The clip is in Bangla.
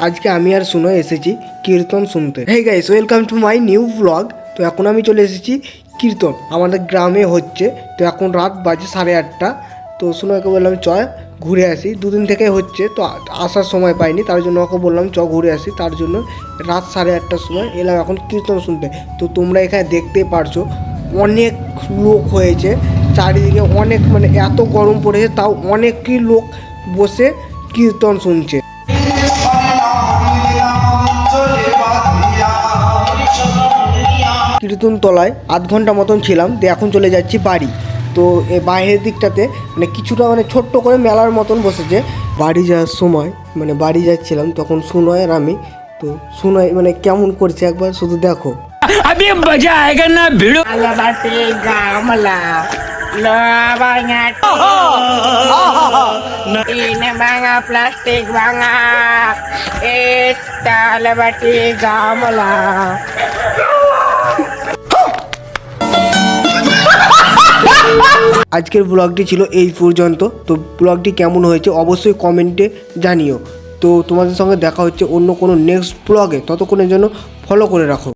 আজকে আমি আর শুনো এসেছি কীর্তন শুনতে। Hey guys, welcome to my new blog. তো এখন আমি চলে এসেছি কীর্তন, আমাদের গ্রামে হচ্ছে। তো এখন রাত বাজে 8:30। তো শুনোকে বললাম চ ঘুরে আসি, দুদিন থেকে হচ্ছে, তো আসার সময় পাইনি, তার জন্য ওকে বললাম চ ঘুরে আসি। তার জন্য রাত 8:30টার সময় এলাম এখন কীর্তন শুনতে। তো তোমরা এখানে দেখতেই পারছো অনেক লোক হয়েছে চারিদিকে, অনেক মানে এত গরম পড়েছে তাও অনেকই লোক বসে কীর্তন শুনছে। কীর্তন তলায় আধ ঘন্টা মতন ছিলাম, দিয়ে এখন চলে যাচ্ছি বাড়ি। তো এই বাইরের দিকটাতে মানে কিছুটা মানে ছোট্ট করে মেলার মতন বসেছে। বাড়ি যাওয়ার সময় মানে বাড়ি যাচ্ছিলাম তখন সুনয় আর আমি, তো সুনয় মানে কেমন করছে একবার শুধু দেখো। अभी मजा आएगा ना भिड़ो mga plastic mga italabati gamala. আজকের ব্লগটি ছিল এই পর্যন্ত। তো ব্লগটি কেমন হয়েছে অবশ্যই কমেন্টে জানিও। তো তোমাদের সঙ্গে দেখা হচ্ছে অন্য কোনো নেক্সট ব্লগে, ততক্ষণের জন্য ফলো করে রাখো।